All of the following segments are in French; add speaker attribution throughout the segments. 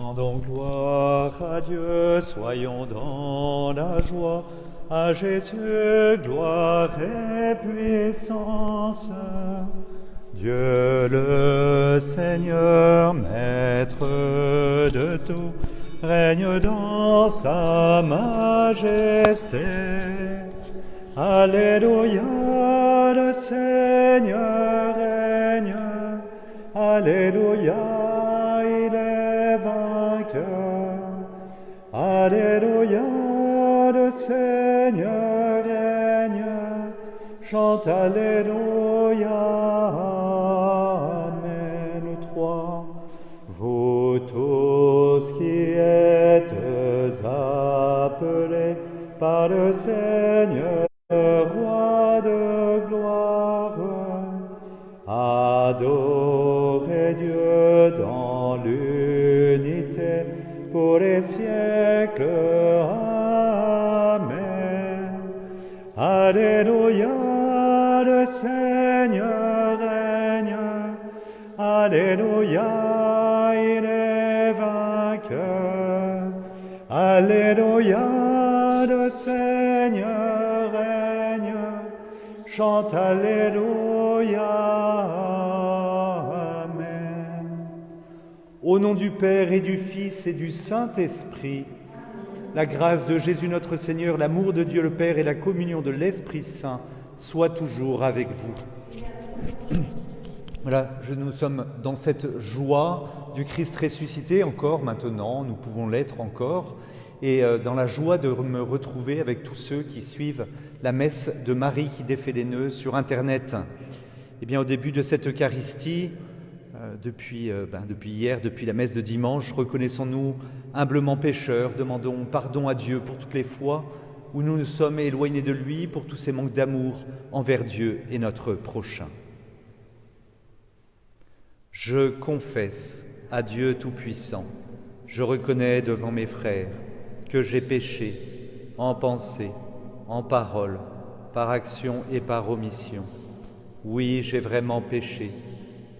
Speaker 1: Rendons gloire à Dieu, soyons dans la joie, à Jésus, gloire et puissance. Dieu le Seigneur, maître de tout, règne dans sa majesté. Alléluia, le Seigneur règne. Alléluia, il est vainqueur. Alléluia, le Seigneur règne. Chante Alléluia, Amen. 3. Vous tous qui êtes appelés par le Seigneur, Roi de gloire, adorez Dieu dans l'unité pour les siècles. Amen. Alléluia, le Seigneur règne. Alléluia, il est vainqueur. Alléluia, le Seigneur règne. Chante Alléluia, Amen. Au nom du Père et du Fils et du Saint-Esprit, la grâce de Jésus notre Seigneur, l'amour de Dieu le Père et la communion de l'Esprit Saint soient toujours avec vous. Voilà, nous sommes dans cette joie du Christ ressuscité encore maintenant, nous pouvons l'être encore, et dans la joie de me retrouver avec tous ceux qui suivent la messe de Marie qui défait les nœuds sur Internet. Eh bien, au début de cette Eucharistie, depuis hier, depuis la messe de dimanche, reconnaissons-nous humblement pécheurs, demandons pardon à Dieu pour toutes les fois où nous nous sommes éloignés de lui, pour tous ces manques d'amour envers Dieu et notre prochain. Je confesse à Dieu Tout-Puissant, je reconnais devant mes frères que j'ai péché en pensée, en parole, par action et par omission. Oui, j'ai vraiment péché.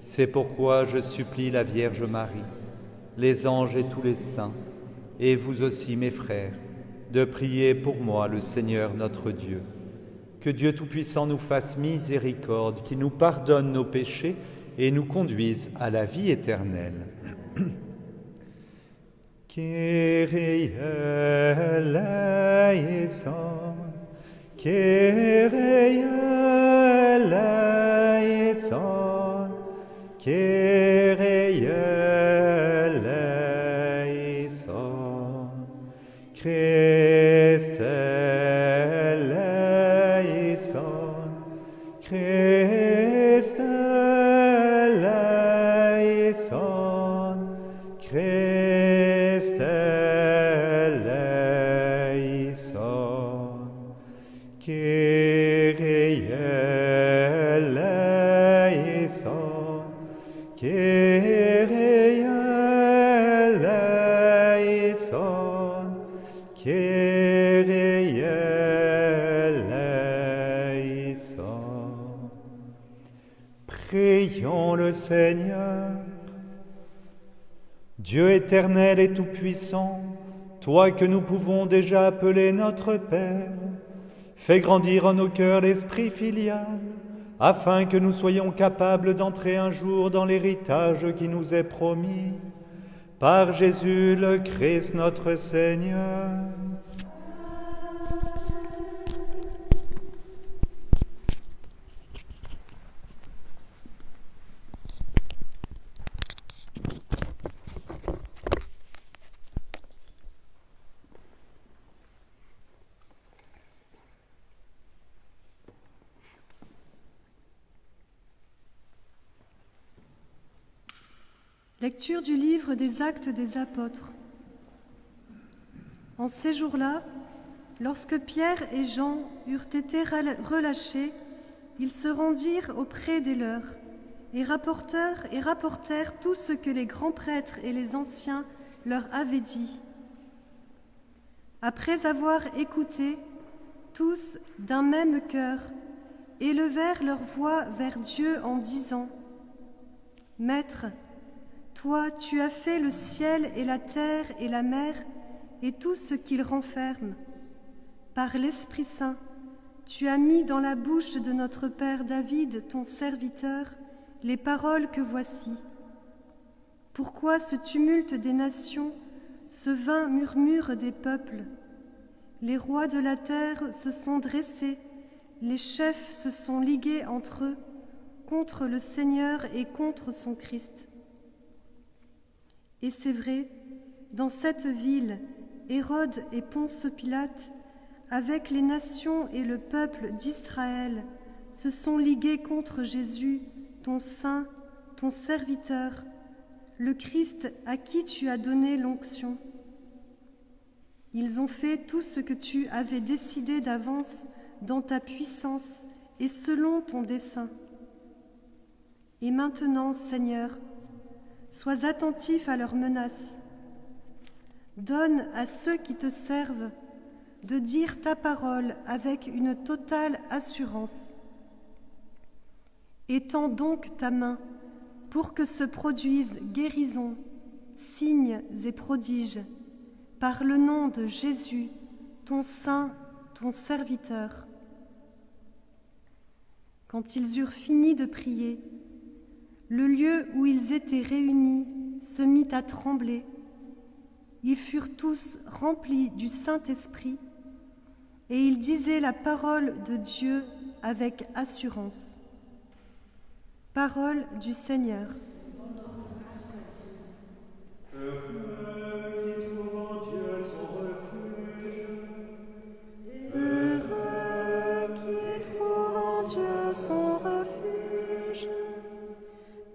Speaker 1: C'est pourquoi je supplie la Vierge Marie, les anges et tous les saints, et vous aussi mes frères, de prier pour moi le Seigneur notre Dieu. Que Dieu Tout-Puissant nous fasse miséricorde, qu'il nous pardonne nos péchés et nous conduise à la vie éternelle. Kyrie eleison, Kyrie eleison, Kyrie eleison, Christe eleison, Christe eleison, Christe eleison, Kyrie eleison, Kyrie eleison, Kyrie eleison. Prions le Seigneur. Dieu éternel et tout-puissant, toi que nous pouvons déjà appeler notre Père, fais grandir en nos cœurs l'esprit filial, afin que nous soyons capables d'entrer un jour dans l'héritage qui nous est promis. Par Jésus le Christ notre Seigneur.
Speaker 2: Lecture du livre des Actes des Apôtres. En ces jours-là, lorsque Pierre et Jean eurent été relâchés, ils se rendirent auprès des leurs et rapportèrent tout ce que les grands prêtres et les anciens leur avaient dit. Après avoir écouté, tous, d'un même cœur, élevèrent leur voix vers Dieu en disant : « Maître, Toi, tu as fait le ciel et la terre et la mer et tout ce qu'ils renferment. Par l'Esprit Saint, tu as mis dans la bouche de notre Père David, ton serviteur, les paroles que voici. Pourquoi ce tumulte des nations, ce vain murmure des peuples? Les rois de la terre se sont dressés, les chefs se sont ligués entre eux, contre le Seigneur et contre son Christ. Et c'est vrai, dans cette ville, Hérode et Ponce Pilate, avec les nations et le peuple d'Israël, se sont ligués contre Jésus, ton saint, ton serviteur, le Christ à qui tu as donné l'onction. Ils ont fait tout ce que tu avais décidé d'avance dans ta puissance et selon ton dessein. Et maintenant, Seigneur, sois attentif à leurs menaces. Donne à ceux qui te servent de dire ta parole avec une totale assurance. Étends donc ta main pour que se produisent guérisons, signes et prodiges, par le nom de Jésus, ton saint, ton serviteur. Quand ils eurent fini de prier, le lieu où ils étaient réunis se mit à trembler. Ils furent tous remplis du Saint-Esprit et ils disaient la parole de Dieu avec assurance. Parole du Seigneur.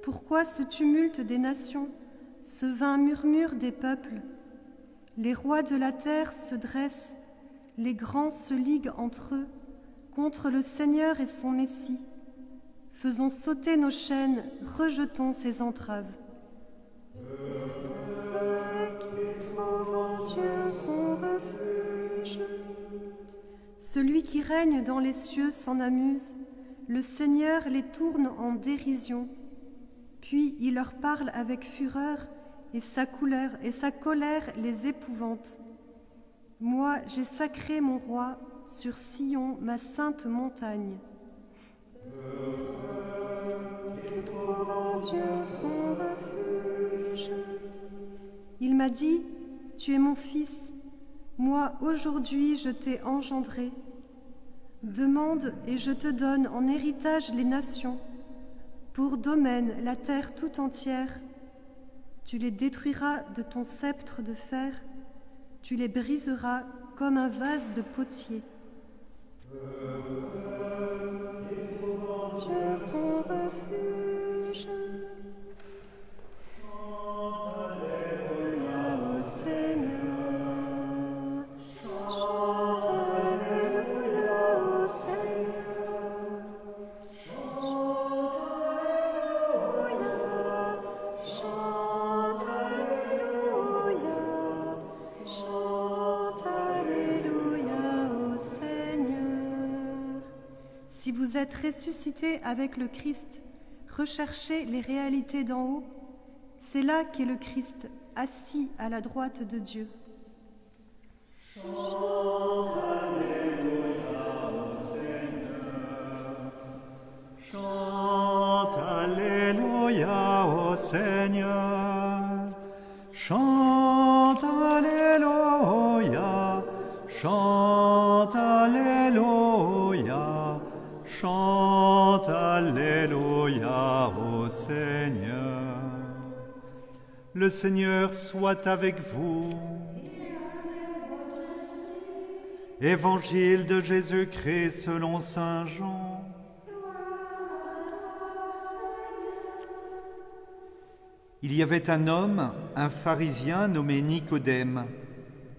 Speaker 2: Pourquoi ce tumulte des nations, ce vain murmure des peuples? Les rois de la terre se dressent, les grands se liguent entre eux contre le Seigneur et son Messie. Faisons sauter nos chaînes, rejetons ses entraves. Qui trouve en Dieu son refuge. Celui qui règne dans les cieux s'en amuse, le Seigneur les tourne en dérision. Puis il leur parle avec fureur et sa colère les épouvante. Moi, j'ai sacré mon roi sur Sion, ma sainte montagne. Qui trouve en Dieu son refuge. Il m'a dit, tu es mon fils, moi aujourd'hui je t'ai engendré. Demande et je te donne en héritage les nations, pour domaine la terre tout entière. Tu les détruiras de ton sceptre de fer, tu les briseras comme un vase de potier. Dieu son refuge. Chante Alléluia au Seigneur. Chante Alléluia au Seigneur. Chante Alléluia. Chante Alléluia. Chante Alléluia au Seigneur. Si vous êtes ressuscité avec le Christ, recherchez les réalités d'en haut. C'est là qu'est le Christ, assis à la droite de Dieu. Chante Alléluia au Seigneur.
Speaker 3: Chante Alléluia au Seigneur. Chante Alléluia. Chante Alléluia. Chante Alléluia au Seigneur. Le Seigneur soit avec vous. Évangile de Jésus-Christ selon saint Jean. Il y avait un homme, un pharisien nommé Nicodème.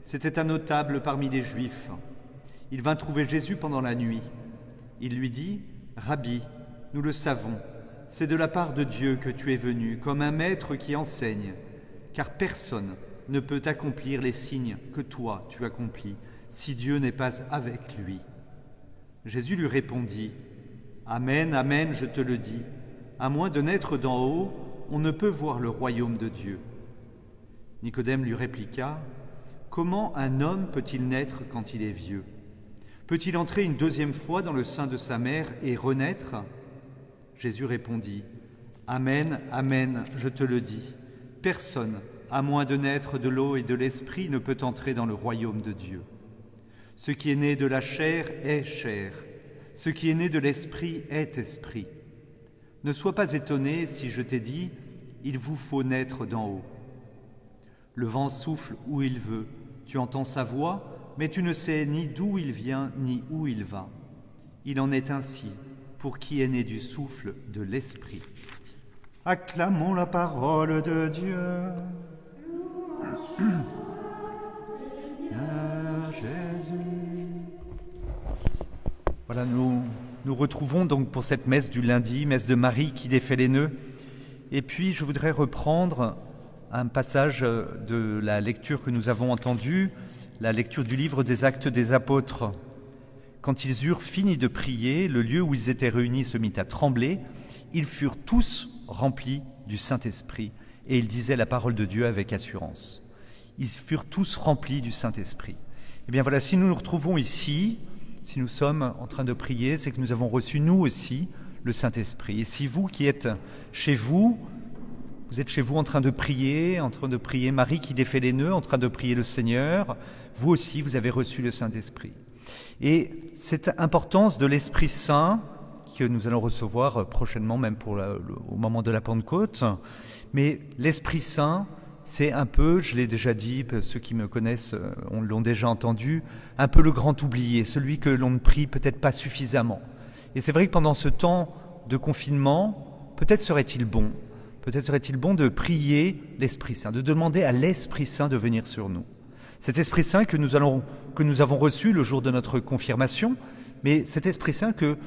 Speaker 3: C'était un notable parmi les Juifs. Il vint trouver Jésus pendant la nuit. Il lui dit, « Rabbi, nous le savons, c'est de la part de Dieu que tu es venu, comme un maître qui enseigne, car personne ne peut accomplir les signes que toi tu accomplis, si Dieu n'est pas avec lui. » Jésus lui répondit, « Amen, amen, je te le dis, à moins de naître d'en haut, on ne peut voir le royaume de Dieu. » Nicodème lui répliqua, « Comment un homme peut-il naître quand il est vieux? Peut-il entrer une deuxième fois dans le sein de sa mère et renaître ?» Jésus répondit, « Amen, amen, je te le dis, personne, à moins de naître de l'eau et de l'esprit, ne peut entrer dans le royaume de Dieu. Ce qui est né de la chair est chair, ce qui est né de l'esprit est esprit. Ne sois pas étonné si je t'ai dit, il vous faut naître d'en haut. Le vent souffle où il veut, tu entends sa voix, mais tu ne sais ni d'où il vient ni où il va. Il en est ainsi pour qui est né du souffle de l'esprit. » Acclamons la parole de Dieu. Jésus. Voilà, nous retrouvons donc pour cette messe du lundi, messe de Marie qui défait les nœuds. Et puis je voudrais reprendre un passage de la lecture que nous avons entendue, la lecture du livre des Actes des Apôtres. Quand ils eurent fini de prier, le lieu où ils étaient réunis se mit à trembler. Ils furent tous remplis du Saint-Esprit et ils disaient la parole de Dieu avec assurance. Ils furent tous remplis du Saint-Esprit. Eh bien voilà, si nous nous retrouvons ici, si nous sommes en train de prier, c'est que nous avons reçu nous aussi le Saint-Esprit. Et si vous qui êtes chez vous, vous êtes chez vous en train de prier Marie qui défait les nœuds, en train de prier le Seigneur, vous aussi vous avez reçu le Saint-Esprit. Et cette importance de l'Esprit Saint que nous allons recevoir prochainement, même au moment de la Pentecôte, mais l'Esprit Saint, c'est un peu, je l'ai déjà dit, ceux qui me connaissent l'ont déjà entendu, un peu le grand oublié, celui que l'on ne prie peut-être pas suffisamment. Et c'est vrai que pendant ce temps de confinement, peut-être serait-il bon de prier l'Esprit Saint, de demander à l'Esprit Saint de venir sur nous. Cet Esprit Saint que nous avons reçu le jour de notre confirmation, mais cet Esprit Saint que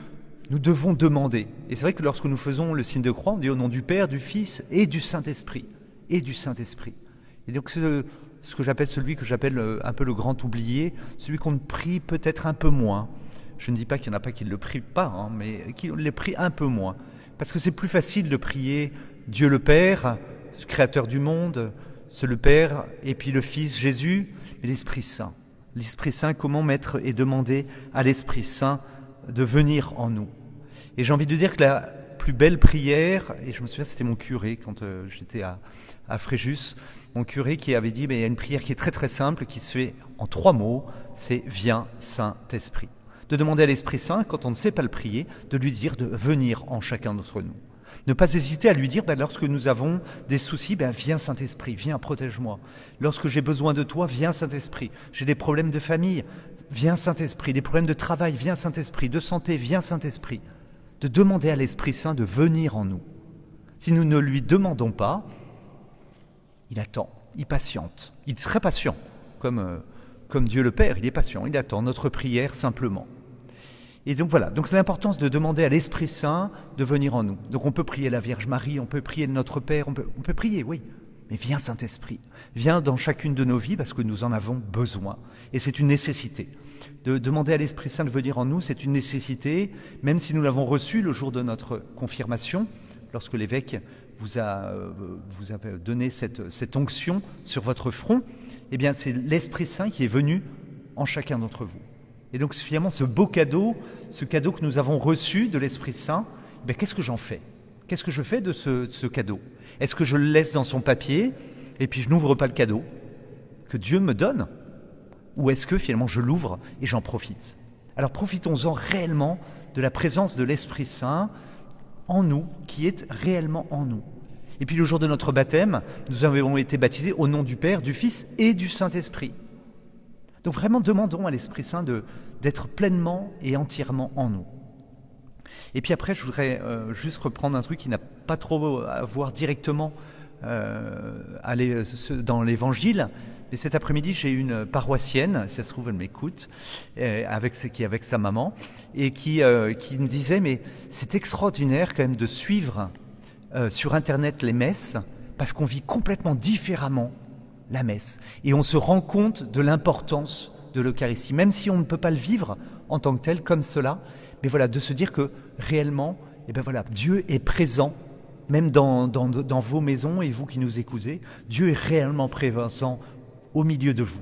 Speaker 3: nous devons demander. Et c'est vrai que lorsque nous faisons le signe de croix, on dit au nom du Père, du Fils et du Saint-Esprit. Et du Saint-Esprit. Et donc ce que j'appelle un peu le grand oublié, celui qu'on prie peut-être un peu moins. Je ne dis pas qu'il n'y en a pas qui ne le prient pas, mais qui les prient un peu moins. Parce que c'est plus facile de prier Dieu le Père, Créateur du monde, c'est le Père, et puis le Fils Jésus, mais l'Esprit Saint. L'Esprit Saint, comment mettre et demander à l'Esprit Saint de venir en nous. Et j'ai envie de dire que la plus belle prière, et je me souviens, c'était mon curé quand j'étais à Fréjus, mon curé qui avait dit, mais il y a une prière qui est très très simple, qui se fait en 3 mots, c'est « Viens Saint-Esprit ». De demander à l'Esprit Saint, quand on ne sait pas le prier, de lui dire de venir en chacun d'entre nous. Ne pas hésiter à lui dire, lorsque nous avons des soucis, viens Saint-Esprit, viens, protège-moi. Lorsque j'ai besoin de toi, viens Saint-Esprit. J'ai des problèmes de famille, viens Saint-Esprit. Des problèmes de travail, viens Saint-Esprit. De santé, viens Saint-Esprit. De demander à l'Esprit Saint de venir en nous. Si nous ne lui demandons pas, il attend, il patiente. Il est très patient, comme Dieu le Père, il est patient, il attend notre prière simplement. Et donc voilà, donc c'est l'importance de demander à l'Esprit Saint de venir en nous. Donc on peut prier la Vierge Marie, on peut prier notre Père, on peut prier, oui. Mais viens Saint-Esprit, viens dans chacune de nos vies parce que nous en avons besoin. Et c'est une nécessité. De demander à l'Esprit Saint de venir en nous, c'est une nécessité, même si nous l'avons reçu le jour de notre confirmation, lorsque l'évêque vous a donné cette onction sur votre front, eh bien c'est l'Esprit Saint qui est venu en chacun d'entre vous. Et donc finalement ce beau cadeau, ce cadeau que nous avons reçu de l'Esprit Saint, qu'est-ce que j'en fais ? Qu'est-ce que je fais de ce cadeau ? Est-ce que je le laisse dans son papier et puis je n'ouvre pas le cadeau que Dieu me donne ? Ou est-ce que finalement je l'ouvre et j'en profite ? Alors profitons-en réellement de la présence de l'Esprit Saint en nous, qui est réellement en nous. Et puis le jour de notre baptême, nous avons été baptisés au nom du Père, du Fils et du Saint-Esprit. Donc vraiment demandons à l'Esprit Saint d'être pleinement et entièrement en nous. Et puis après, je voudrais juste reprendre un truc qui n'a pas trop à voir directement dans l'Évangile. Mais cet après-midi, j'ai une paroissienne, si ça se trouve, elle m'écoute, qui est avec sa maman, et qui me disait, mais c'est extraordinaire quand même de suivre sur Internet les messes, parce qu'on vit complètement différemment la messe. Et on se rend compte de l'importance de l'Eucharistie, même si on ne peut pas le vivre en tant que tel, comme cela, mais voilà, de se dire que réellement, Dieu est présent même dans vos maisons et vous qui nous écoutez, Dieu est réellement présent au milieu de vous.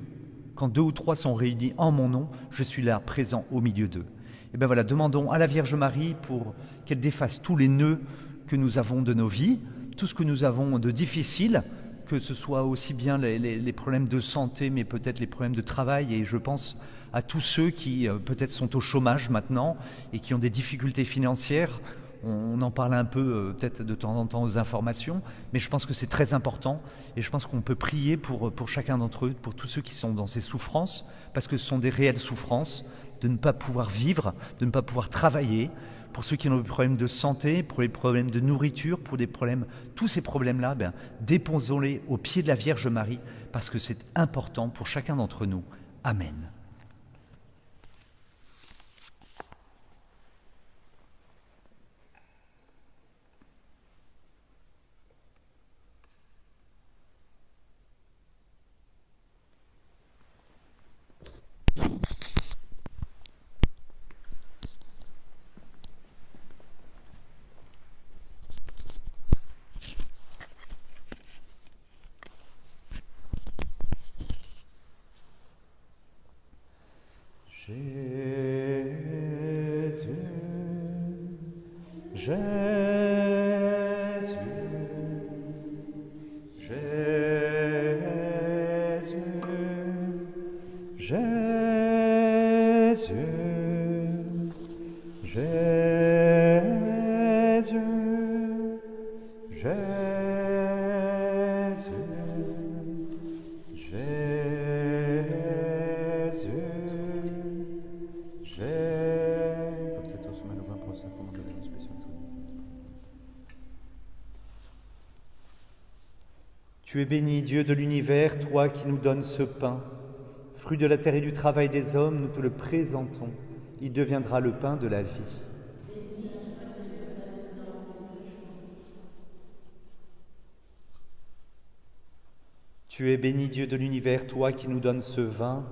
Speaker 3: Quand 2 ou 3 sont réunis en mon nom, je suis là, présent au milieu d'eux. Et bien voilà, demandons à la Vierge Marie pour qu'elle défasse tous les nœuds que nous avons de nos vies, tout ce que nous avons de difficile, que ce soit aussi bien les problèmes de santé, mais peut-être les problèmes de travail. Et je pense à tous ceux qui peut-être sont au chômage maintenant et qui ont des difficultés financières. On en parle un peu peut-être de temps en temps aux informations, mais je pense que c'est très important et je pense qu'on peut prier pour chacun d'entre eux, pour tous ceux qui sont dans ces souffrances, parce que ce sont des réelles souffrances de ne pas pouvoir vivre, de ne pas pouvoir travailler, pour ceux qui ont des problèmes de santé, pour les problèmes de nourriture, pour des problèmes, tous ces problèmes-là, déposons-les au pied de la Vierge Marie, parce que c'est important pour chacun d'entre nous. Amen.
Speaker 1: Tu es béni, Dieu de l'univers, toi qui nous donnes ce pain. Fruit de la terre et du travail des hommes, nous te le présentons. Il deviendra le pain de la vie. Tu es béni, Dieu de l'univers, toi qui nous donnes ce vin.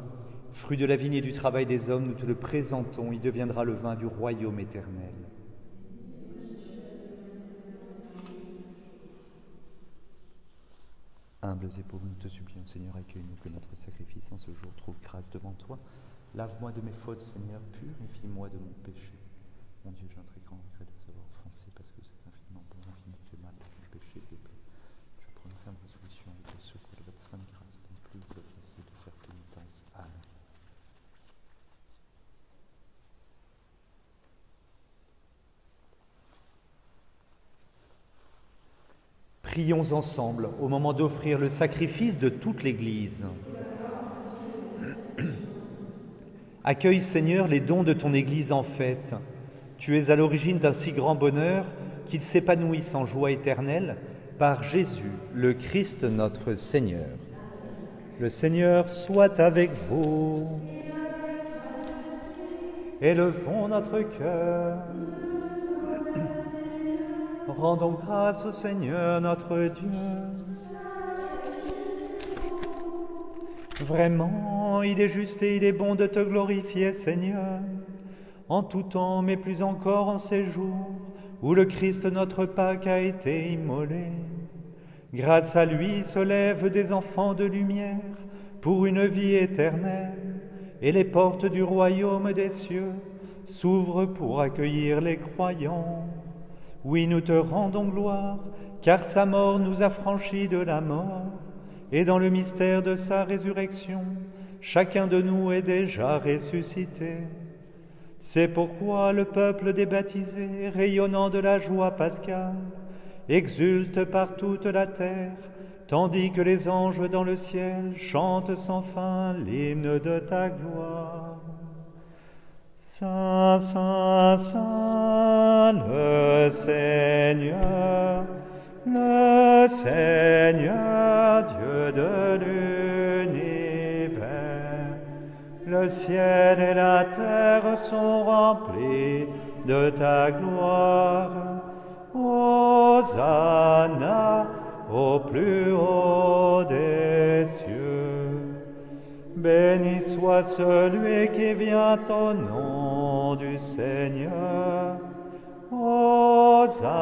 Speaker 1: Fruit de la vigne et du travail des hommes, nous te le présentons. Il deviendra le vin du royaume éternel. Humbles et pauvres, nous te supplions, Seigneur, accueille-nous, que notre sacrifice en ce jour trouve grâce devant toi. Lave-moi de mes fautes, Seigneur, purifie-moi de mon péché. Mon Dieu, j'ai un très grand regret de vous avoir offensé, parce que c'est infiniment bon, infiniment fait mal, mon péché déplaît. Je prends une ferme résolution avec le secours de votre sainte grâce, de ne plus vous offenser, de faire pénitence. Amen. Prions ensemble au moment d'offrir le sacrifice de toute l'Église. Accueille, Seigneur, les dons de ton Église en fête. Tu es à l'origine d'un si grand bonheur qu'il s'épanouisse en joie éternelle par Jésus, le Christ notre Seigneur. Le Seigneur soit avec vous. Élevons notre cœur. Rendons grâce au Seigneur notre Dieu. Vraiment, il est juste et il est bon de te glorifier, Seigneur, en tout temps, mais plus encore en ces jours où le Christ notre Pâque a été immolé. Grâce à lui se lèvent des enfants de lumière pour une vie éternelle, et les portes du royaume des cieux s'ouvrent pour accueillir les croyants. Oui, nous te rendons gloire, car sa mort nous a franchis de la mort, et dans le mystère de sa résurrection, chacun de nous est déjà ressuscité. C'est pourquoi le peuple des baptisés, rayonnant de la joie pascale, exulte par toute la terre, tandis que les anges dans le ciel chantent sans fin l'hymne de ta gloire. Saint, Saint, Saint, le Seigneur, Dieu de l'univers. Le ciel et la terre sont remplis de ta gloire. Hosanna au plus haut des cieux. Béni soit celui qui vient au nom du Seigneur. Hosanna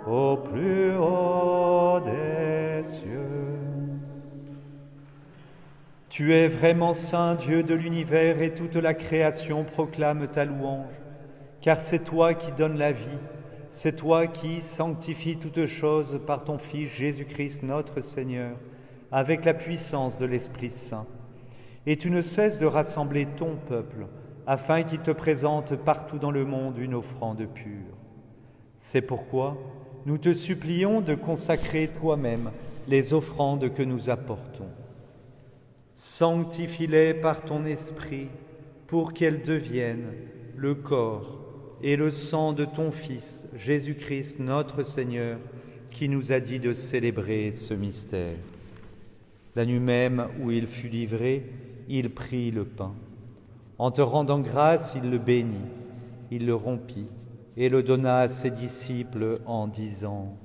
Speaker 1: au plus haut des cieux. Tu es vraiment saint, Dieu de l'univers, et toute la création proclame ta louange, car c'est toi qui donnes la vie, c'est toi qui sanctifies toutes choses par ton Fils Jésus-Christ notre Seigneur, avec la puissance de l'Esprit Saint. Et tu ne cesses de rassembler ton peuple, afin qu'il te présente partout dans le monde une offrande pure. C'est pourquoi nous te supplions de consacrer toi-même les offrandes que nous apportons. Sanctifie-les par ton Esprit, pour qu'elles deviennent le corps et le sang de ton Fils, Jésus-Christ notre Seigneur, qui nous a dit de célébrer ce mystère. La nuit même où il fut livré, il prit le pain. En te rendant grâce, il le bénit, il le rompit et le donna à ses disciples en disant :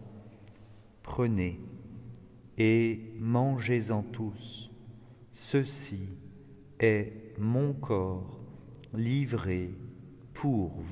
Speaker 1: « Prenez et mangez-en tous. Ceci est mon corps livré pour vous. »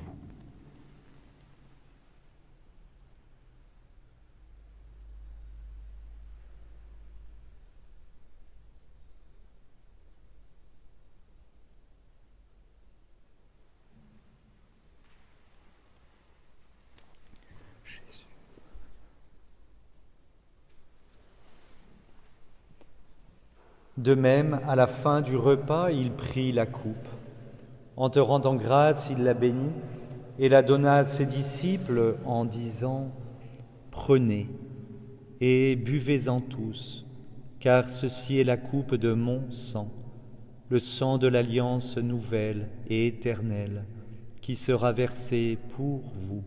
Speaker 1: De même, à la fin du repas, il prit la coupe. En te rendant grâce, il la bénit et la donna à ses disciples en disant : « Prenez et buvez-en tous, car ceci est la coupe de mon sang, le sang de l'alliance nouvelle et éternelle, qui sera versé pour vous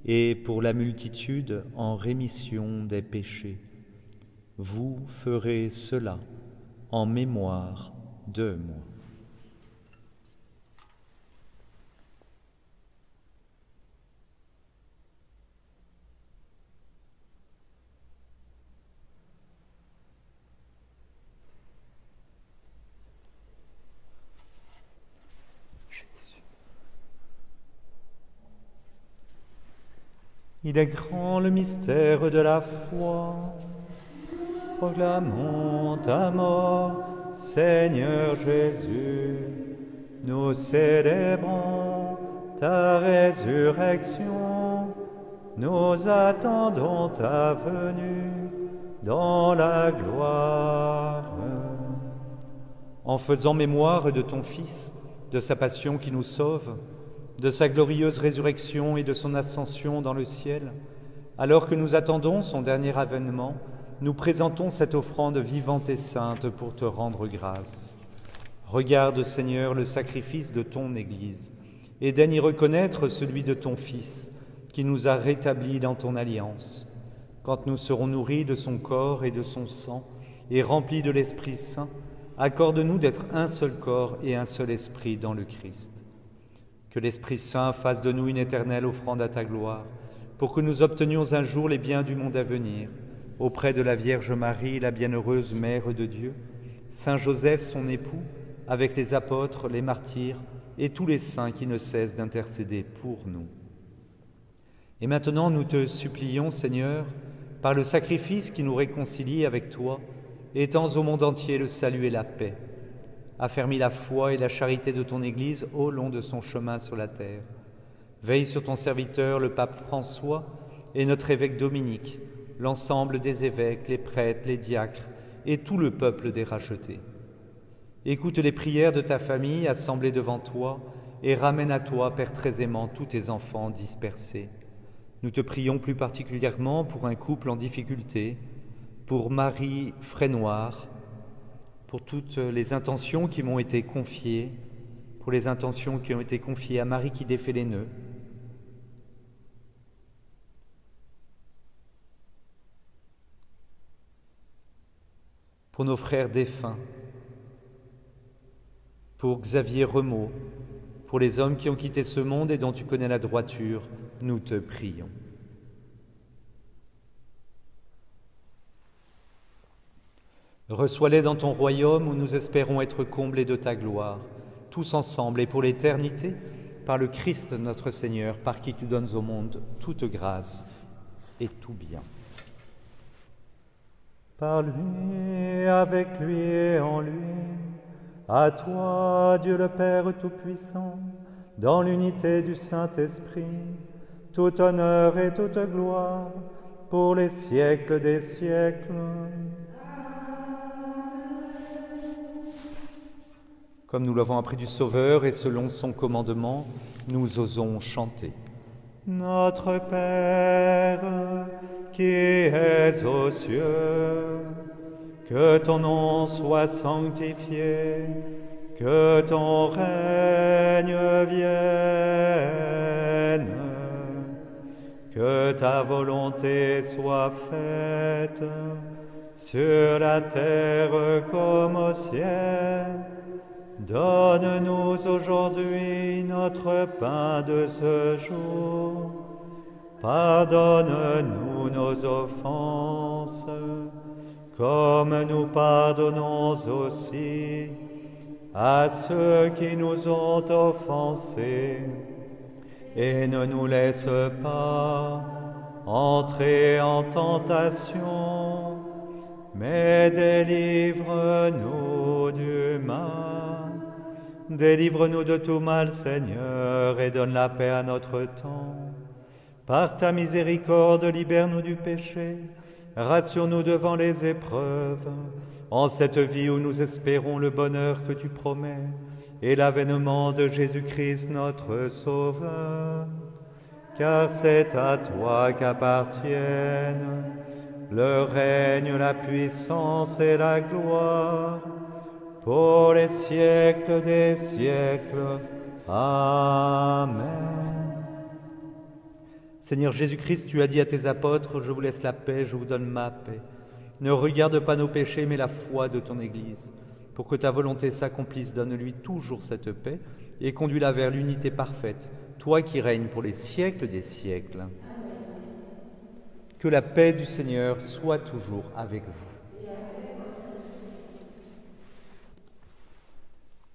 Speaker 1: et pour la multitude en rémission des péchés. Vous ferez cela en mémoire de moi. » Il est grand le mystère de la foi. Proclamons ta mort, Seigneur Jésus. Nous célébrons ta résurrection. Nous attendons ta venue dans la gloire. En faisant mémoire de ton Fils, de sa passion qui nous sauve, de sa glorieuse résurrection et de son ascension dans le ciel, alors que nous attendons son dernier avènement, nous présentons cette offrande vivante et sainte pour te rendre grâce. Regarde, Seigneur, le sacrifice de ton Église et daigne y reconnaître celui de ton Fils qui nous a rétablis dans ton alliance. Quand nous serons nourris de son corps et de son sang et remplis de l'Esprit Saint, accorde-nous d'être un seul corps et un seul esprit dans le Christ. Que l'Esprit Saint fasse de nous une éternelle offrande à ta gloire, pour que nous obtenions un jour les biens du monde à venir, auprès de la Vierge Marie, la bienheureuse Mère de Dieu, Saint Joseph, son époux, avec les apôtres, les martyrs et tous les saints qui ne cessent d'intercéder pour nous. Et maintenant, nous te supplions, Seigneur, par le sacrifice qui nous réconcilie avec toi, étends au monde entier le salut et la paix. Affermis la foi et la charité de ton Église au long de son chemin sur la terre. Veille sur ton serviteur, le pape François, et notre évêque Dominique, l'ensemble des évêques, les prêtres, les diacres et tout le peuple des rachetés. Écoute les prières de ta famille assemblée devant toi et ramène à toi, Père très aimant, tous tes enfants dispersés. Nous te prions plus particulièrement pour un couple en difficulté, pour Marie Frénoir, pour toutes les intentions qui m'ont été confiées, pour les intentions qui ont été confiées à Marie qui défait les nœuds. Pour nos frères défunts, pour Xavier Remaud, pour les hommes qui ont quitté ce monde et dont tu connais la droiture, nous te prions. Reçois-les dans ton royaume où nous espérons être comblés de ta gloire, tous ensemble et pour l'éternité, par le Christ notre Seigneur, par qui tu donnes au monde toute grâce et tout bien.
Speaker 4: Par lui, avec lui et en lui, à toi, Dieu le Père Tout-Puissant, dans l'unité du Saint-Esprit, tout honneur et toute gloire, pour les siècles des siècles.
Speaker 1: Comme nous l'avons appris du Sauveur et selon son commandement, nous osons chanter.
Speaker 4: Notre Père, qui es aux cieux, que ton nom soit sanctifié, que ton règne vienne, que ta volonté soit faite sur la terre comme au ciel. Donne-nous aujourd'hui notre pain de ce jour. Pardonne-nous nos offenses, comme nous pardonnons aussi à ceux qui nous ont offensés. Et ne nous laisse pas entrer en tentation, mais délivre-nous du mal. Délivre-nous de tout mal, Seigneur, et donne la paix à notre temps. Par ta miséricorde, libère-nous du péché, rassure-nous devant les épreuves, en cette vie où nous espérons le bonheur que tu promets, et l'avènement de Jésus-Christ notre Sauveur. Car c'est à toi qu'appartiennent le règne, la puissance et la gloire, pour les siècles des siècles. Amen.
Speaker 1: Seigneur Jésus-Christ, tu as dit à tes apôtres, je vous laisse la paix, je vous donne ma paix. Ne regarde pas nos péchés, mais la foi de ton Église. Pour que ta volonté s'accomplisse, donne-lui toujours cette paix et conduis-la vers l'unité parfaite, toi qui règnes pour les siècles des siècles. Amen. Que la paix du Seigneur soit toujours avec vous.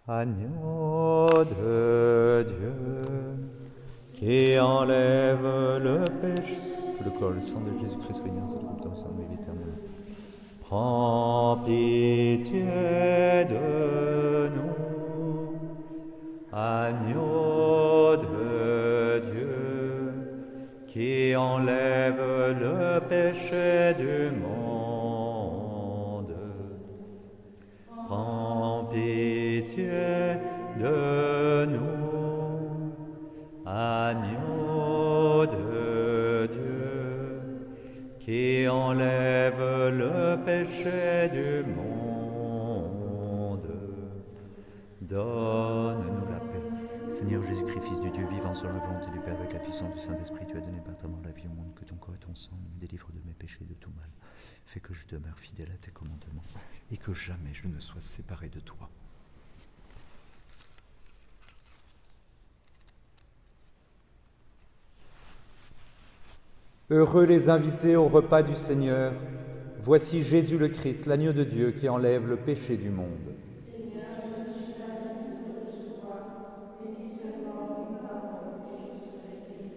Speaker 4: Agneau de Dieu, qui enlève le péché,
Speaker 1: le corps et le sang de Jésus-Christ régnant, c'est le groupe dans son vie éternelle.
Speaker 4: Prends pitié de nous, agneau de Dieu, qui enlève le péché du monde. Prends pitié de nous, agneau de Dieu, qui enlève le péché du monde. Donne-nous la paix.
Speaker 1: Seigneur Jésus-Christ, Fils du Dieu vivant, sur la volonté du Père avec la puissance du Saint-Esprit, tu as donné par ta mort la vie au monde, que ton corps et ton sang me délivrent de mes péchés et de tout mal. Fais que je demeure fidèle à tes commandements et que jamais je ne sois séparé de toi. Heureux les invités au repas du Seigneur. Voici Jésus le Christ, l'agneau de Dieu qui enlève le péché du monde.
Speaker 5: Seigneur, je ne suis pas digne de te recevoir, mais dis seulement une parole et je serai guéri.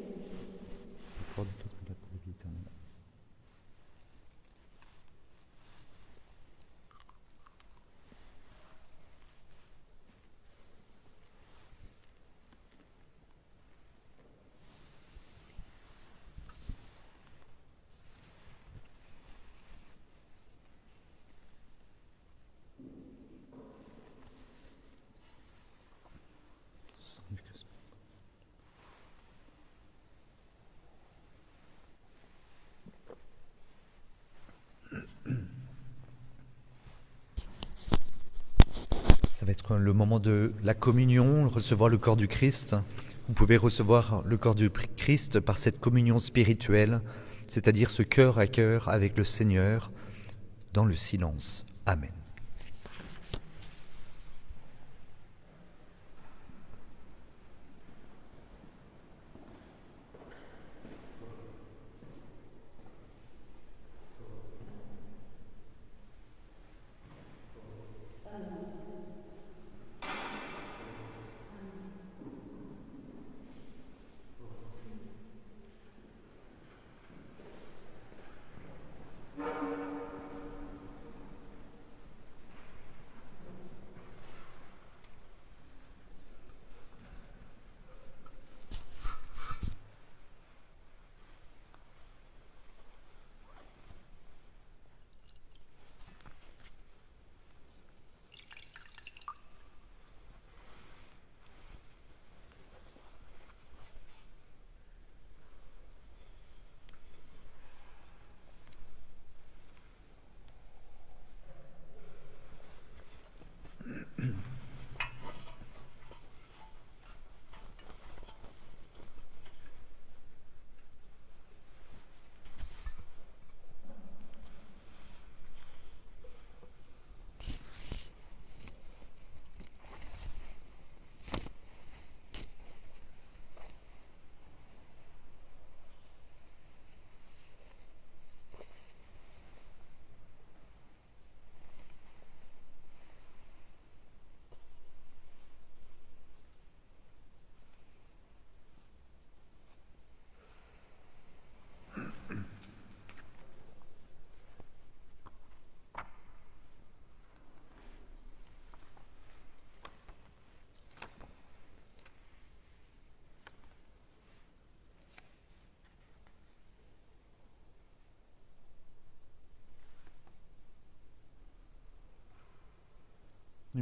Speaker 1: Ça va être le moment de la communion, recevoir le corps du Christ. Vous pouvez recevoir le corps du Christ par cette communion spirituelle, c'est-à-dire ce cœur à cœur avec le Seigneur, dans le silence. Amen.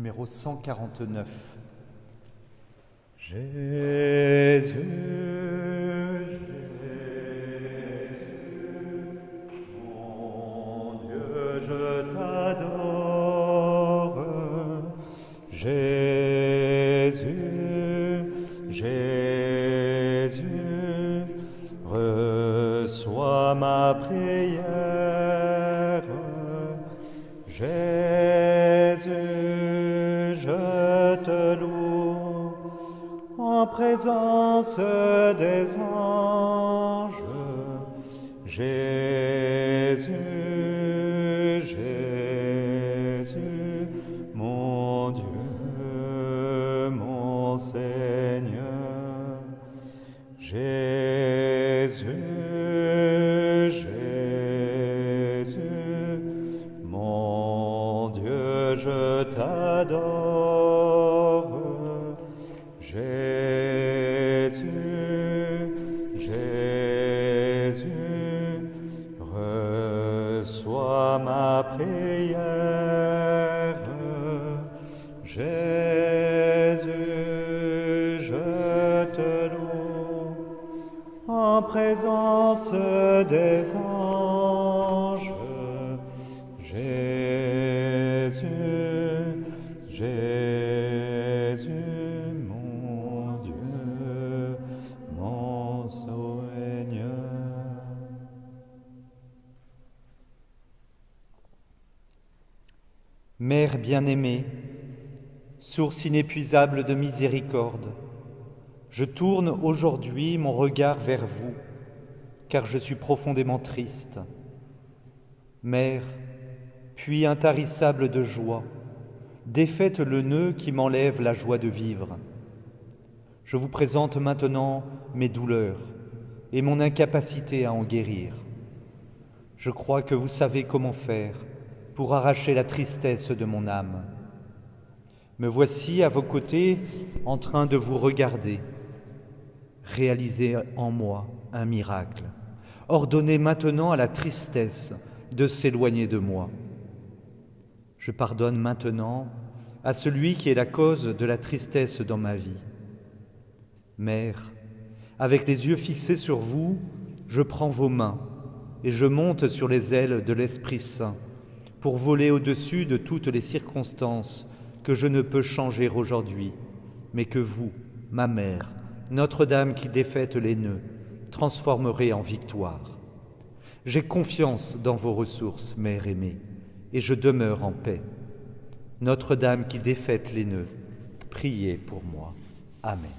Speaker 1: numéro 149.
Speaker 4: Jésus, mon Dieu, je t'adore. Jésus, Jésus, reçois ma prière. Jésus, je te loue en présence des anges. Jésus, Jésus, mon Dieu, mon Seigneur. Jésus, Jésus, mon Dieu, je t'adore. Jésus, Jésus, reçois ma prière. Jésus, je te loue en présence des anges. Jésus, Jésus, mon Dieu, mon Seigneur.
Speaker 1: Mère bien-aimée, source inépuisable de miséricorde, je tourne aujourd'hui mon regard vers vous, car je suis profondément triste. Mère, puits intarissable de joie, défaites le nœud qui m'enlève la joie de vivre. Je vous présente maintenant mes douleurs et mon incapacité à en guérir. Je crois que vous savez comment faire pour arracher la tristesse de mon âme. Me voici à vos côtés en train de vous regarder. Réalisez en moi un miracle. Ordonnez maintenant à la tristesse de s'éloigner de moi. Je pardonne maintenant à celui qui est la cause de la tristesse dans ma vie. Mère, avec les yeux fixés sur vous, je prends vos mains et je monte sur les ailes de l'Esprit Saint pour voler au-dessus de toutes les circonstances que je ne peux changer aujourd'hui, mais que vous, ma mère, Notre-Dame qui défaite les nœuds, transformerez en victoire. J'ai confiance dans vos ressources, Mère aimée, et je demeure en paix. Notre-Dame qui défaite les nœuds, priez pour moi. Amen.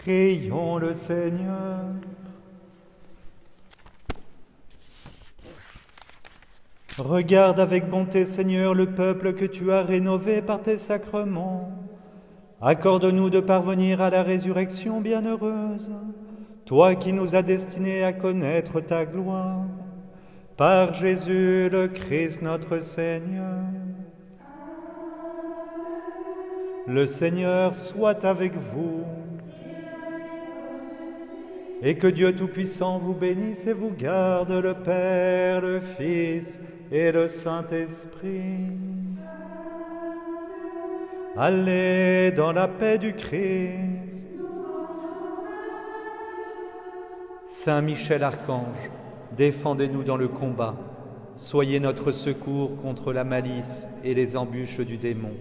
Speaker 4: Prions le Seigneur. Regarde avec bonté, Seigneur, le peuple que tu as rénové par tes sacrements. Accorde-nous de parvenir à la résurrection bienheureuse, toi qui nous as destinés à connaître ta gloire. Par Jésus le Christ notre Seigneur. Le Seigneur soit avec vous. Et que Dieu Tout-Puissant vous bénisse et vous garde, le Père, le Fils et le Saint-Esprit. Allez dans la paix du Christ.
Speaker 1: Saint Michel Archange, défendez-nous dans le combat. Soyez notre secours contre la malice et les embûches du démon.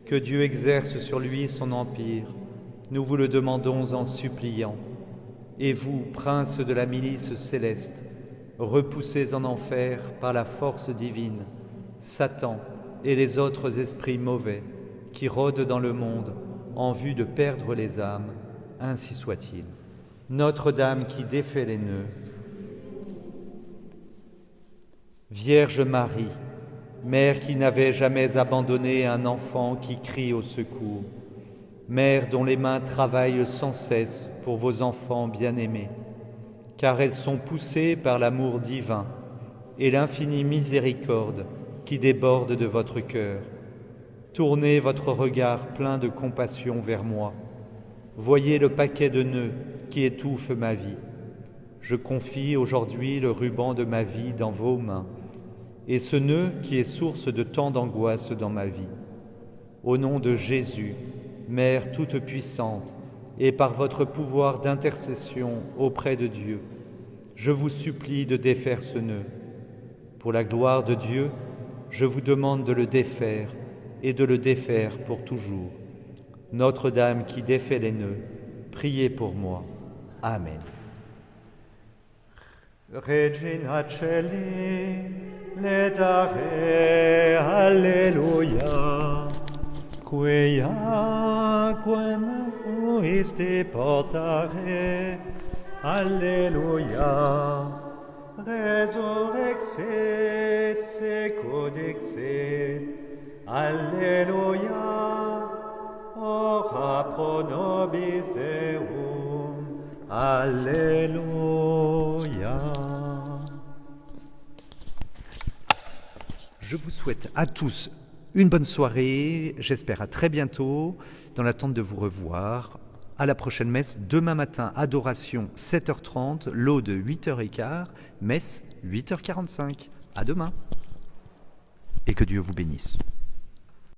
Speaker 1: Que Dieu exerce sur lui son empire. Nous vous le demandons en suppliant. Et vous, princes de la milice céleste, repoussez en enfer par la force divine Satan et les autres esprits mauvais qui rôdent dans le monde en vue de perdre les âmes, ainsi soit-il. Notre-Dame qui défait les nœuds, Vierge Marie, Mère qui n'avait jamais abandonné un enfant qui crie au secours, Mère dont les mains travaillent sans cesse pour vos enfants bien-aimés, car elles sont poussées par l'amour divin et l'infinie miséricorde qui déborde de votre cœur. Tournez votre regard plein de compassion vers moi. Voyez le paquet de nœuds qui étouffe ma vie. Je confie aujourd'hui le ruban de ma vie dans vos mains, et ce nœud qui est source de tant d'angoisse dans ma vie. Au nom de Jésus, Mère toute-puissante, et par votre pouvoir d'intercession auprès de Dieu, je vous supplie de défaire ce nœud. Pour la gloire de Dieu, je vous demande de le défaire et de le défaire pour toujours. Notre-Dame qui défait les nœuds, priez pour moi. Amen.
Speaker 4: Regina Celi, ledare, alleluia, quia quem fuiste portare, alleluia, resurrexit, secundixit, alleluia, ora pro nobis Deum, alléluia.
Speaker 3: Je vous souhaite à tous une bonne soirée, j'espère à très bientôt, dans l'attente de vous revoir. À la prochaine messe, demain matin, adoration 7h30, laude 8h15, messe 8h45. À demain. Et que Dieu vous bénisse.